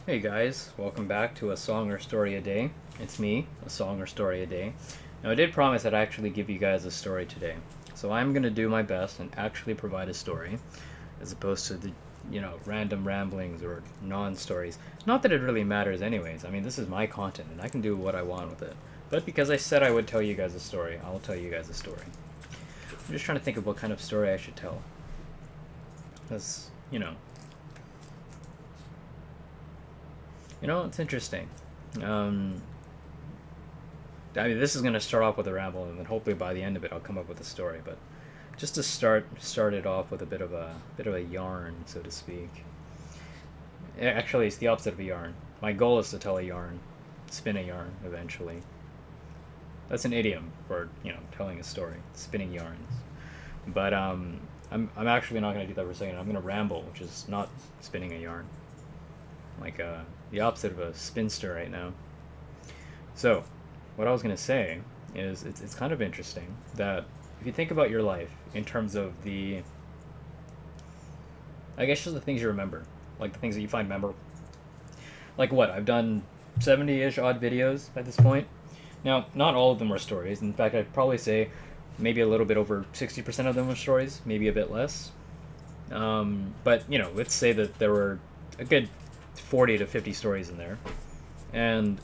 Hey guys, welcome back to A Song or Story a Day. It's me, A Song or Story a Day. Now, I did promise I'd actually give you guys a story today, so I'm gonna do my best and actually provide a story, as opposed to the, random ramblings or non stories. Not that it really matters, anyways. I mean, this is my content and I can do what I want with it. But because I said I would tell you guys a story, I'll tell you guys a story. I'm just trying to think of what kind of story I should tell. Because, it's interesting. Um, I mean, this is going to start off with a ramble, and then hopefully by the end of it, I'll come up with a story. But just to start it off with a bit of a yarn, so to speak. Actually, it's the opposite of a yarn. My goal is to tell a yarn, spin a yarn eventually. That's an idiom for telling a story, spinning yarns. But I'm actually not going to do that for a second. I'm going to ramble, which is not spinning a yarn, like the opposite of a spinster right now. So, what I was going to say is it's kind of interesting that if you think about your life in terms of I guess just the things you remember, like the things that you find memorable. Like what? I've done 70-ish odd videos at this point. Now, not all of them were stories. In fact, I'd probably say maybe a little bit over 60% of them were stories, maybe a bit less. But, let's say that there were a good 40 to 50 stories in there. And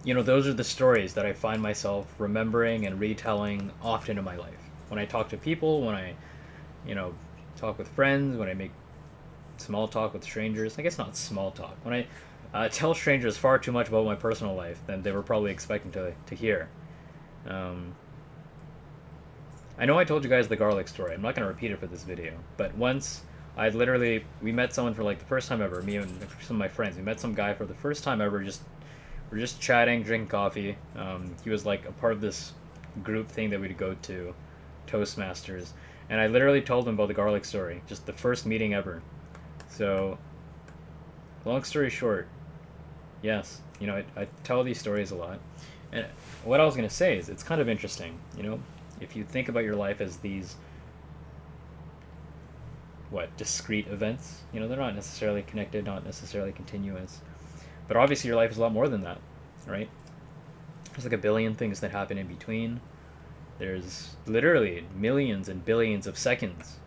those are the stories that I find myself remembering and retelling often in my life. When I talk to people, when I, you know, talk with friends, when I make small talk with strangers. I guess not small talk. When I tell strangers far too much about my personal life than they were probably expecting to hear. Um, I know I told you guys the garlic story. I'm not going to repeat it for this video. But once we met someone for like the first time ever, me and some of my friends. We met some guy for the first time ever, we're just chatting, drinking coffee. He was like a part of this group thing that we'd go to, Toastmasters, and I literally told him about the garlic story, just the first meeting ever. So, long story short, yes, I tell these stories a lot, and what I was gonna say is it's kind of interesting, if you think about your life as these discrete events, they're not necessarily connected, not necessarily continuous, but obviously your life is a lot more than that, right? There's like a billion things that happen in between. There's literally millions and billions of seconds,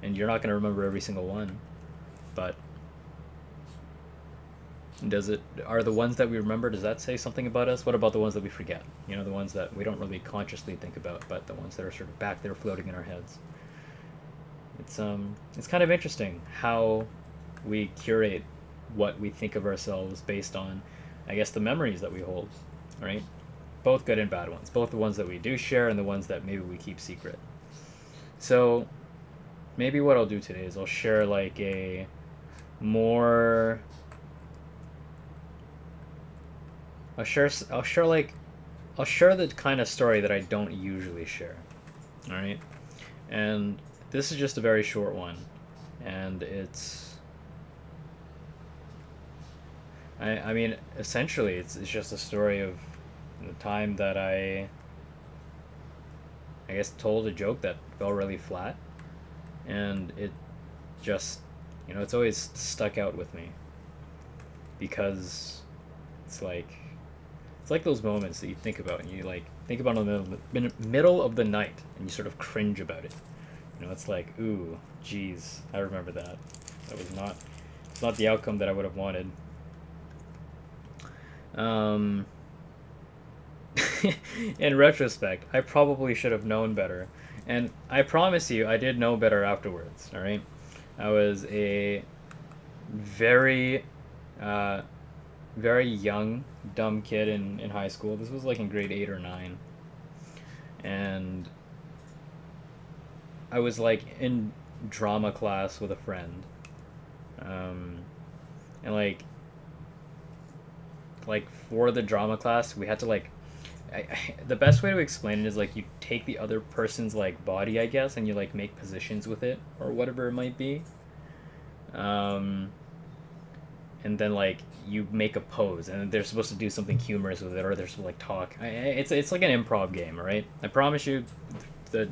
and you're not going to remember every single one. But are the ones that we remember, does that say something about us? What about the ones that we forget? The ones that we don't really consciously think about, but the ones that are sort of back there floating in our heads. It's kind of interesting how we curate what we think of ourselves based on, I guess, the memories that we hold, right? Both good and bad ones, both the ones that we do share and the ones that maybe we keep secret. So maybe what I'll do today is I'll share like a more I'll share the kind of story that I don't usually share. All right? And this is just a very short one, and I mean, essentially, it's just a story of the time that I guess, told a joke that fell really flat, and it just, it's always stuck out with me because it's like it's like those moments that you think about and you like think about in the middle of the night and you sort of cringe about it. It's like, ooh, geez, I remember that. That was not it's not the outcome that I would have wanted. Um, in retrospect, I probably should have known better. And I promise you, I did know better afterwards, alright? I was a very, uh, very young, dumb kid in high school. This was like in grade 8 or 9. And I was like in drama class with a friend. Um, and like for the drama class, we had to the best way to explain it is like you take the other person's like body, I guess, and you like make positions with it or whatever it might be. Um, and then like you make a pose, and they're supposed to do something humorous with it, or they're supposed to like talk. It's like an improv game, all right? I promise you, the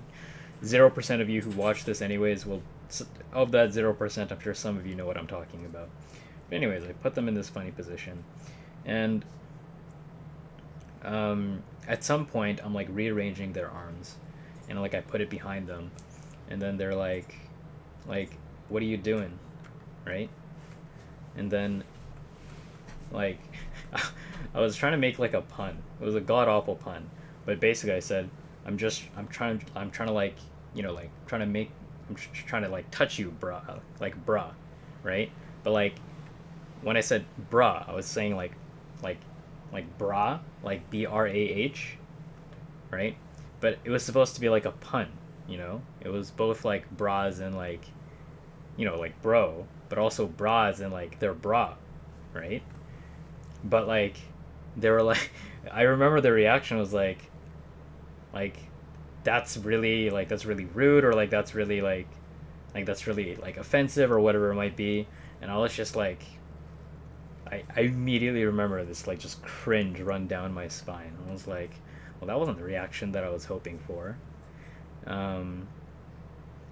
0% of you who watch this anyways will of that 0%, I'm sure some of you know what I'm talking about. Anyways, I put them in this funny position, and at some point I'm like rearranging their arms, and like I put it behind them, and then they're like, what are you doing, right? And then like I was trying to make like a pun. It was a god awful pun, but basically I said I'm trying to like like trying to make trying to like touch you, brah, like brah, right? But like when I said brah, I was saying like like bra, like BRAH, right? But it was supposed to be like a pun, you know? It was both like bras and like like bro, but also bras and like their bra, right? But like they were like I remember the reaction was like that's really rude, or like that's really like that's really like offensive or whatever it might be. And I was just like I immediately remember this like just cringe run down my spine. I was like, well, that wasn't the reaction that I was hoping for. Um,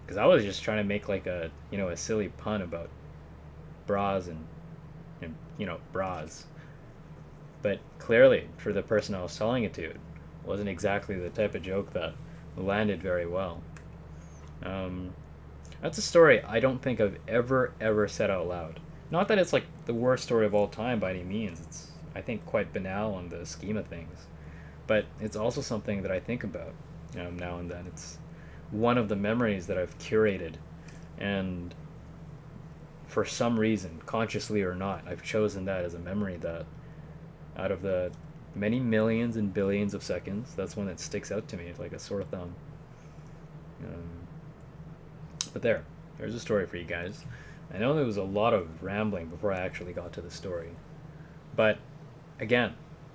because I was just trying to make like a a silly pun about bras and bras. But clearly, for the person I was telling it to, it wasn't exactly the type of joke that landed very well. Um, that's a story I don't think I've ever said out loud. Not that it's like the worst story of all time by any means. It's I think quite banal in the scheme of things, but it's also something that I think about now and then. It's one of the memories that I've curated, and for some reason, consciously or not, I've chosen that as a memory that, out of the many millions and billions of seconds, that's one that sticks out to me like a sore thumb. Um, but there's a story for you guys. I know there was a lot of rambling before I actually got to the story, but again,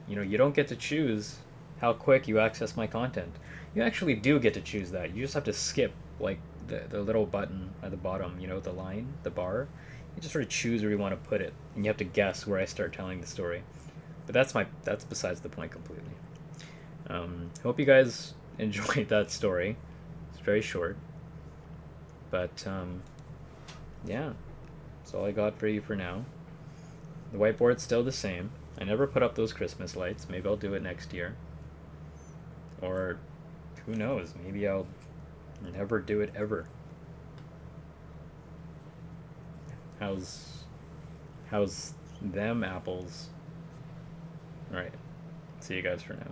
you don't get to choose how quick you access my content. You actually do get to choose that. You just have to skip like the little button at the bottom, the line, the bar. You just sort of choose where you want to put it, and you have to guess where I start telling the story. But that's besides the point completely. Hope you guys enjoyed that story. It's very short, but yeah, that's all I got for you for now. The whiteboard's still the same. I never put up those Christmas lights. Maybe I'll do it next year. Or who knows? Maybe I'll never do it ever. How's how's them apples? All right. See you guys for now.